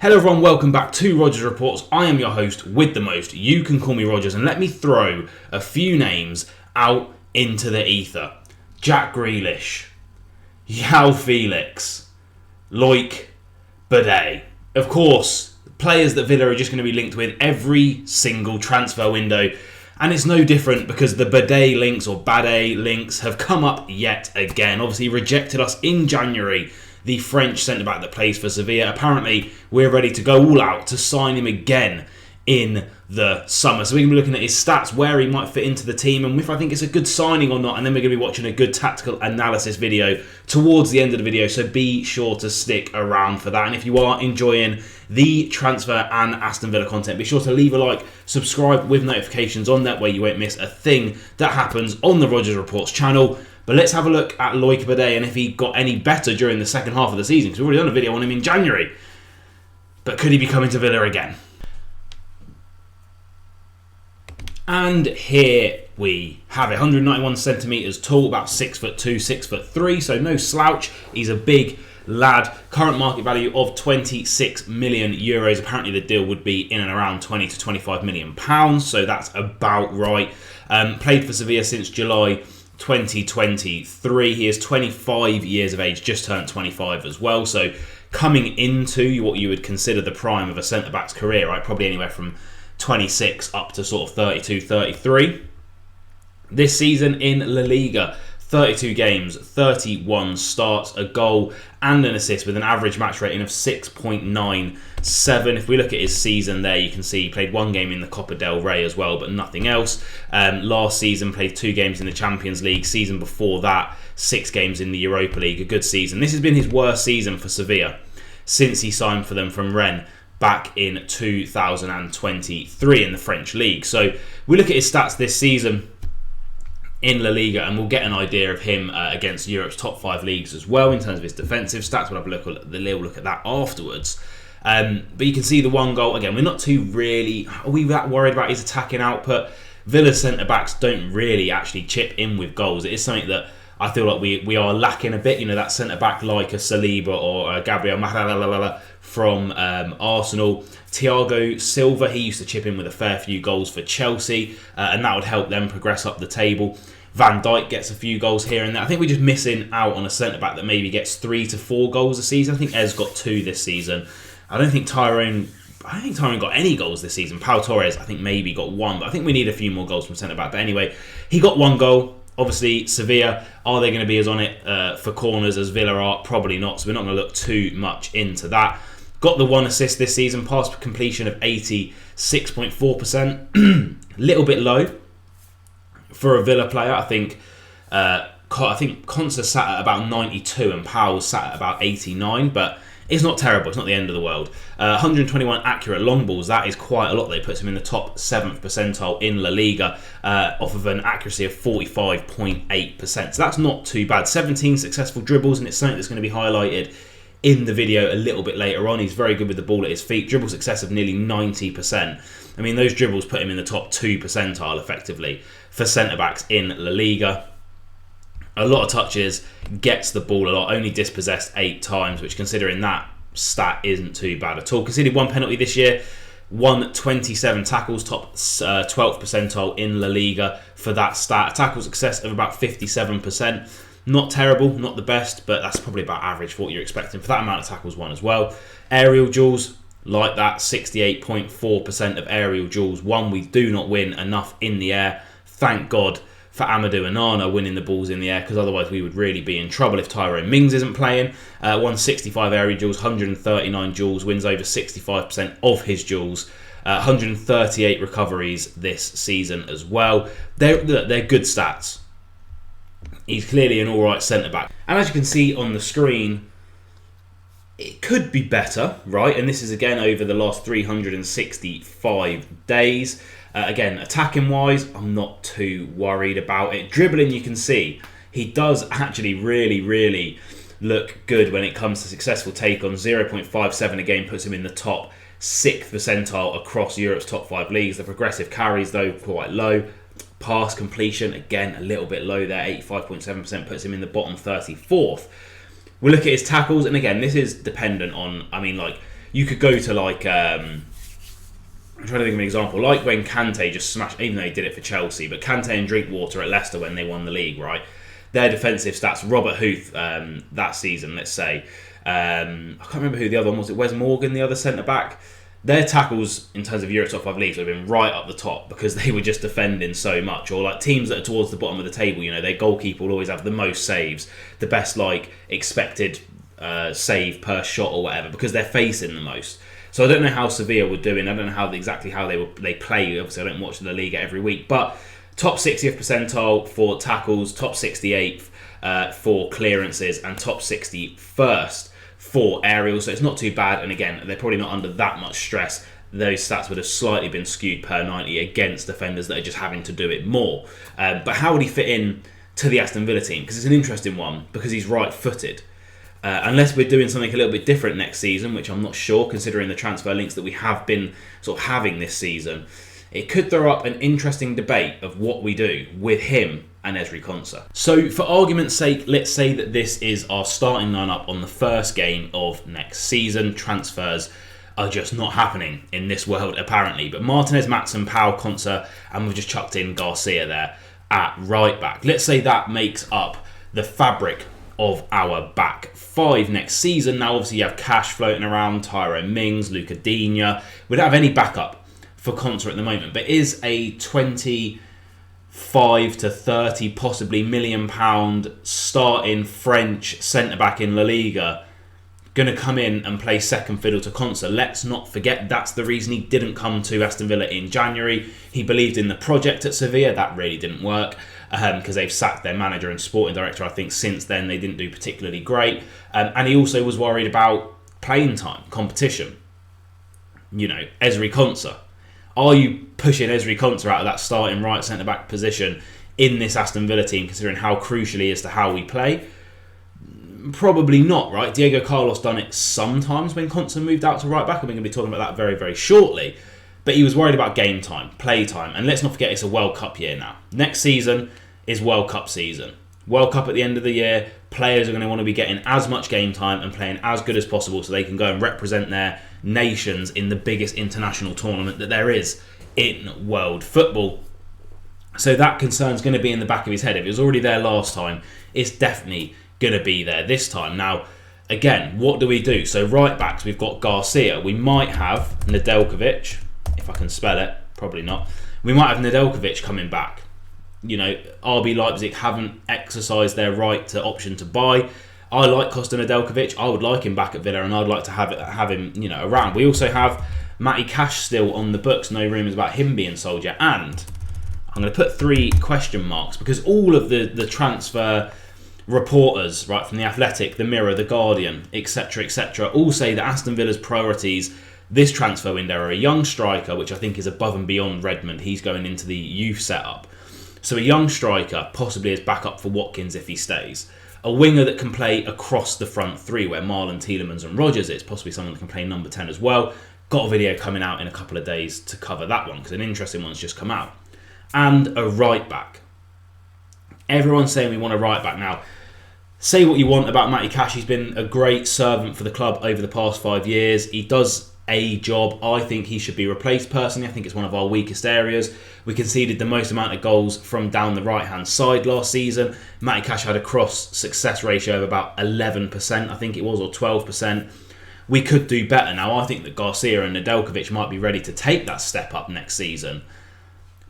Hello everyone, welcome back to Rogers Reports. I am your host with the most. You can call me Rogers, and let me throw a few names out into the ether. Jack Grealish, João Felix, LOIC BADE. Of course, players that Villa are just going to be linked with every single transfer window. And it's no different because the Badé links have come up yet again. Obviously rejected us in January. The French centre-back that plays for Sevilla. Apparently, we're ready to go all out to sign him again in the summer. So we're going to be looking at his stats, where he might fit into the team, and if I think it's a good signing or not. And then we're going to be watching a good tactical analysis video towards the end of the video. So be sure to stick around for that. And if you are enjoying the transfer and Aston Villa content, be sure to leave a like, subscribe with notifications on, that way you won't miss a thing that happens on the Rogers Reports channel. But let's have a look at LOIC BADE and if he got any better during the second half of the season, because we've already done a video on him in January. But could he be coming to Villa again? And here we have it. 191 centimetres tall, about 6'2", 6'3", so no slouch. He's a big lad. Current market value of 26 million euros. Apparently the deal would be in and around 20 to 25 million pounds, so that's about right. Played for Sevilla since July 2023. He is 25 years of age, just turned 25 as well, so coming into what you would consider the prime of a centre-back's career, right? Probably anywhere from 26 up to sort of 32, 33. This season in La Liga, 32 games, 31 starts, a goal and an assist with an average match rating of 6.97. If we look at his season there, you can see he played one game in the Copa del Rey as well, but nothing else. Last season, played 2 games in the Champions League. Season before that, 6 games in the Europa League. A good season. This has been his worst season for Sevilla since he signed for them from Rennes back in 2023 in the French League. So we look at his stats this season in La Liga, and we'll get an idea of him against Europe's top 5 leagues as well in terms of his defensive stats. We'll have a little look at that afterwards. But you can see the one goal. Again, we're not too really... Are we that worried about his attacking output? Villa's centre-backs don't really actually chip in with goals. It is something that I feel like we are lacking a bit. You know, that centre-back like a Saliba or Gabriel Magalhaes from Arsenal. Thiago Silva, he used to chip in with a fair few goals for Chelsea, and that would help them progress up the table. Van Dijk gets a few goals here and there. I think we're just missing out on a centre-back that maybe gets 3 to 4 goals a season. I think Ez got 2 this season. I don't think Tyrone got any goals this season. Pau Torres, I think, maybe got 1, but I think we need a few more goals from centre-back. But anyway, he got 1 goal. Obviously, Sevilla, are they going to be as on it for corners as Villa are? Probably not, so we're not going to look too much into that. Got the 1 assist this season, pass completion of 86.4%. Little bit low for a Villa player. I think Konsa sat at about 92 and Powell sat at about 89, but it's not terrible. It's not the end of the world. 121 accurate long balls. That is quite a lot. They puts him in the top 7th percentile in La Liga off of an accuracy of 45.8%. So that's not too bad. 17 successful dribbles, and it's something that's going to be highlighted in the video a little bit later on. He's very good with the ball at his feet. Dribble success of nearly 90%. I mean, those dribbles put him in the top 2 percentile effectively for centre-backs in La Liga. A lot of touches, gets the ball a lot, only dispossessed 8 times, which considering that stat isn't too bad at all. Conceded 1 penalty this year, won 27 tackles, top 12th percentile in La Liga for that stat. A tackle success of about 57%. Not terrible, not the best, but that's probably about average for what you're expecting for that amount of tackles won as well. Aerial duels, like that, 68.4% of aerial duels won. We do not win enough in the air. Thank God for Amadou Onana winning the balls in the air, because otherwise we would really be in trouble if Tyrone Mings isn't playing. Won 65 aerial duels, 139 duels, wins over 65% of his duels. 138 recoveries this season as well. They're good stats. He's clearly an alright centre-back. And as you can see on the screen, it could be better, right? And this is again over the last 365 days. Again, attacking-wise, I'm not too worried about it. Dribbling, you can see, he does actually really look good when it comes to successful take-on. 0.57 a game puts him in the top 6th percentile across Europe's top 5 leagues. The progressive carries, though, quite low. Pass completion, again, a little bit low there. 85.7% puts him in the bottom 34th. We'll look at his tackles, and again, this is dependent on, you could go to like I'm trying to think of an example, like when Kante just smashed, even though he did it for Chelsea, but Kante and Drinkwater at Leicester when they won the league, right? Their defensive stats, Robert Huth that season, let's say, I can't remember who the other one was. It Wes Morgan, the other centre back. Their tackles in terms of Europe's top 5 leagues would have been right up the top because they were just defending so much. Or like teams that are towards the bottom of the table, you know, their goalkeeper will always have the most saves, the best like expected save per shot or whatever, because they're facing the most. So I don't know how Sevilla were doing. I don't know exactly how they play. Obviously, I don't watch the Liga every week, but top 60th percentile for tackles, top 68th for clearances, and top 61st for aerials. So it's not too bad. And again, they're probably not under that much stress. Those stats would have slightly been skewed per 90 against defenders that are just having to do it more. But how would he fit in to the Aston Villa team? Because it's an interesting one, because he's right-footed. Unless we're doing something a little bit different next season, which I'm not sure, considering the transfer links that we have been sort of having this season, it could throw up an interesting debate of what we do with him and Ezri Konsa. So for argument's sake, let's say that this is our starting lineup on the first game of next season. Transfers are just not happening in this world, apparently. But Martinez, Maatsen, Powell, Konsa, and we've just chucked in Garcia there at right back. Let's say that makes up the fabric of our back 5 next season. Now, obviously, you have Cash floating around, Tyrone Mings, Luca Digne. We don't have any backup for Konsa at the moment, but is a 25 to 30 possibly £1 million starting French centre-back in La Liga going to come in and play second fiddle to Konsa? Let's not forget that's the reason he didn't come to Aston Villa in January. He believed in the project at Sevilla. That really didn't work because they've sacked their manager and sporting director. I think since then they didn't do particularly great. And he also was worried about playing time, competition. You know, Ezri Konsa. Are you pushing Ezri Konsa out of that starting right centre-back position in this Aston Villa team, considering how crucial he is to how we play? Probably not, right? Diego Carlos done it sometimes when Konsa moved out to right back, and we're going to be talking about that very, very shortly. But he was worried about game time, play time, and let's not forget it's a World Cup year now. Next season is World Cup season. World Cup at the end of the year, players are going to want to be getting as much game time and playing as good as possible so they can go and represent their nations in the biggest international tournament that there is in world football. So that concern's going to be in the back of his head. If it was already there last time, it's definitely going to be there this time. Now, again, what do we do? So right backs, we've got Garcia. We might have Nedeljkovic, if I can spell it, probably not. We might have Nedeljkovic coming back. You know, RB Leipzig haven't exercised their right to option to buy. I like Costa Nedeljkovic. I would like him back at Villa, and I'd like to have him, you know, around. We also have Matty Cash still on the books. No rumours about him being sold yet. And I'm going to put 3 question marks because all of the transfer reporters, right, from The Athletic, The Mirror, The Guardian, etc., all say that Aston Villa's priorities this transfer window are a young striker, which I think is above and beyond Redmond. He's going into the youth setup. So a young striker, possibly as backup for Watkins if he stays. A winger that can play across the front 3, where Marlon, Tielemans and Rodgers is. Possibly someone that can play number 10 as well. Got a video coming out in a couple of days to cover that one, because an interesting one's just come out. And a right back. Everyone's saying we want a right back now. Say what you want about Matty Cash. He's been a great servant for the club over the past 5 years. He does a job. I think he should be replaced personally. I think it's one of our weakest areas. We conceded the most amount of goals from down the right hand side last season. Matty Cash had a cross success ratio of about 11%, I think it was, or 12%. We could do better. Now I think that Garcia and Nedeljkovic might be ready to take that step up next season.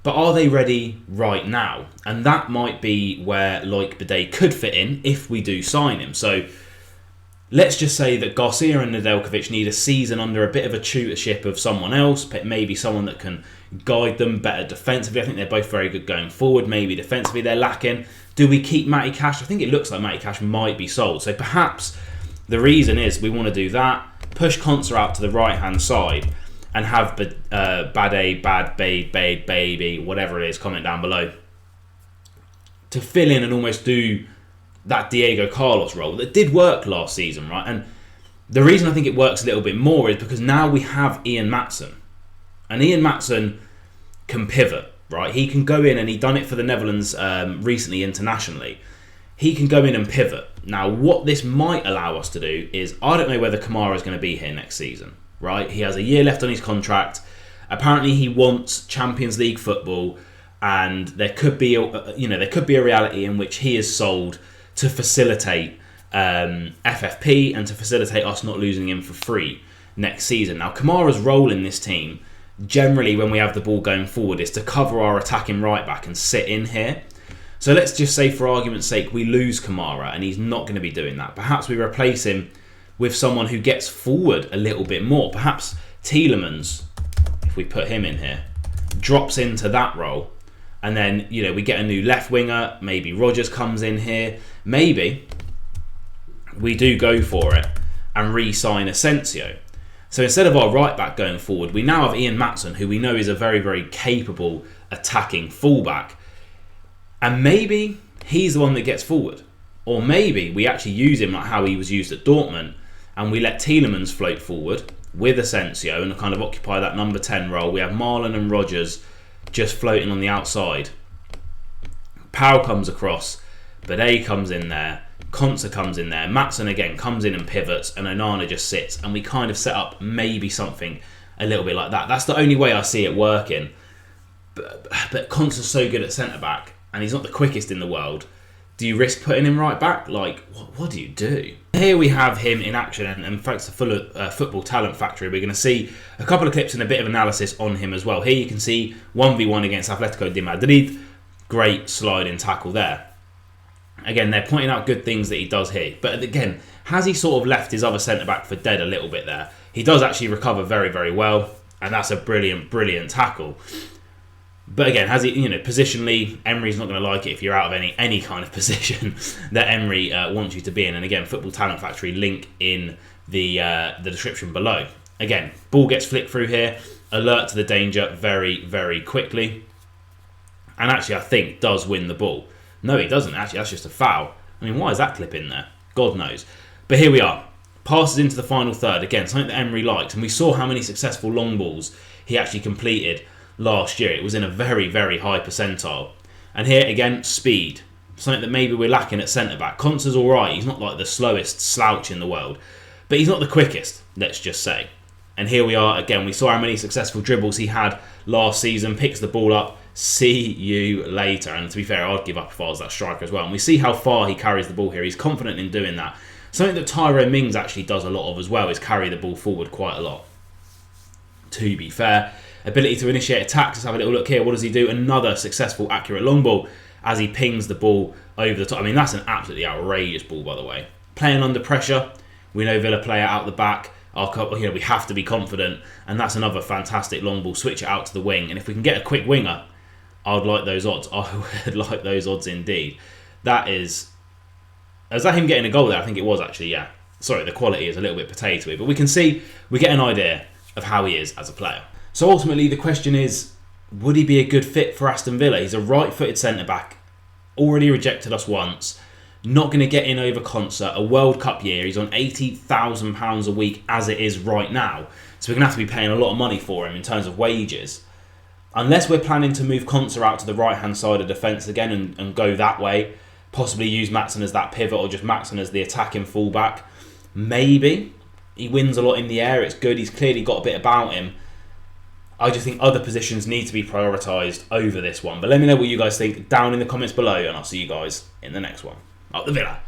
But are they ready right now? And that might be where LOIC BADE could fit in if we do sign him. So let's just say that Garcia and Nedeljkovic need a season under a bit of a tutorship of someone else, maybe someone that can guide them better defensively. I think they're both very good going forward. Maybe defensively they're lacking. Do we keep Matty Cash? I think it looks like Matty Cash might be sold. So perhaps the reason is we want to do that, push Konsa out to the right-hand side, and have Badé, Baby, whatever it is, comment down below, to fill in and almost do that Diego Carlos role that did work last season, right? And the reason I think it works a little bit more is because now we have Ian Maatsen. And Ian Maatsen can pivot, right? He can go in, and he done it for the Netherlands recently internationally. He can go in and pivot. Now, what this might allow us to do is, I don't know whether Kamara is going to be here next season. right? He has a year left on his contract. Apparently, he wants Champions League football, and there could be, there could be a reality in which he is sold to facilitate FFP and to facilitate us not losing him for free next season. Now, Kamara's role in this team, generally when we have the ball going forward, is to cover our attacking right back and sit in here. So let's just say, for argument's sake, we lose Kamara and he's not going to be doing that. Perhaps we replace him with someone who gets forward a little bit more. Perhaps Tielemans, if we put him in here, drops into that role. And then, we get a new left winger. Maybe Rodgers comes in here. Maybe we do go for it and re-sign Asensio. So instead of our right back going forward, we now have Ian Maatsen, who we know is a very, very capable attacking fullback. And maybe he's the one that gets forward. Or maybe we actually use him like how he was used at Dortmund, and we let Tielemans float forward with Asensio and kind of occupy that number 10 role. We have Marlon and Rodgers just floating on the outside. Powell comes across, Badé comes in there, Konsa comes in there, Maatsen again comes in and pivots, and Onana just sits, and we kind of set up maybe something a little bit like that. That's the only way I see it working. But Konsa's so good at centre-back, and he's not the quickest in the world. Do you risk putting him right back? Like, what do you do? Here we have him in action, and thanks to Football Talent Factory, we're going to see a couple of clips and a bit of analysis on him as well. Here you can see 1v1 against Atletico de Madrid. Great sliding tackle there. Again, they're pointing out good things that he does here. But again, has he sort of left his other centre-back for dead a little bit there? He does actually recover very, very well, and that's a brilliant, brilliant tackle. But again, has he, positionally, Emery's not going to like it if you're out of any kind of position that Emery wants you to be in. And again, Football Talent Factory, link in the description below. Again, ball gets flicked through here, alert to the danger very, very quickly. And actually, I think, does win the ball. No, he doesn't, actually. That's just a foul. I mean, why is that clip in there? God knows. But here we are. Passes into the final third. Again, something that Emery liked. And we saw how many successful long balls he actually completed last year. It was in a very, very high percentile. And here, again, speed. Something that maybe we're lacking at centre-back. Konsa's all right. He's not like the slowest slouch in the world. But he's not the quickest, let's just say. And here we are again. We saw how many successful dribbles he had last season. Picks the ball up. See you later. And to be fair, I'd give up if I was that striker as well. And we see how far he carries the ball here. He's confident in doing that. Something that Tyrone Mings actually does a lot of as well is carry the ball forward quite a lot. To be fair, ability to initiate attacks. Let's have a little look here. What does he do? Another successful, accurate long ball as he pings the ball over the top. I mean, that's an absolutely outrageous ball, by the way. Playing under pressure. We know Villa play it out the back. We have to be confident. And that's another fantastic long ball. Switch it out to the wing. And if we can get a quick winger, I would like those odds. I would like those odds indeed. That is... Was that him getting a goal there? I think it was actually, yeah. Sorry, the quality is a little bit potatoey. But we can see, we get an idea of how he is as a player. So ultimately, the question is, would he be a good fit for Aston Villa? He's a right-footed centre-back, already rejected us once, not going to get in over Konsa, a World Cup year. He's on £80,000 a week as it is right now. So we're going to have to be paying a lot of money for him in terms of wages. Unless we're planning to move Konsa out to the right-hand side of defence again and go that way, possibly use Maatsen as that pivot or just Maatsen as the attacking fullback. Maybe. He wins a lot in the air. It's good. He's clearly got a bit about him. I just think other positions need to be prioritised over this one. But let me know what you guys think down in the comments below, and I'll see you guys in the next one. Up the Villa.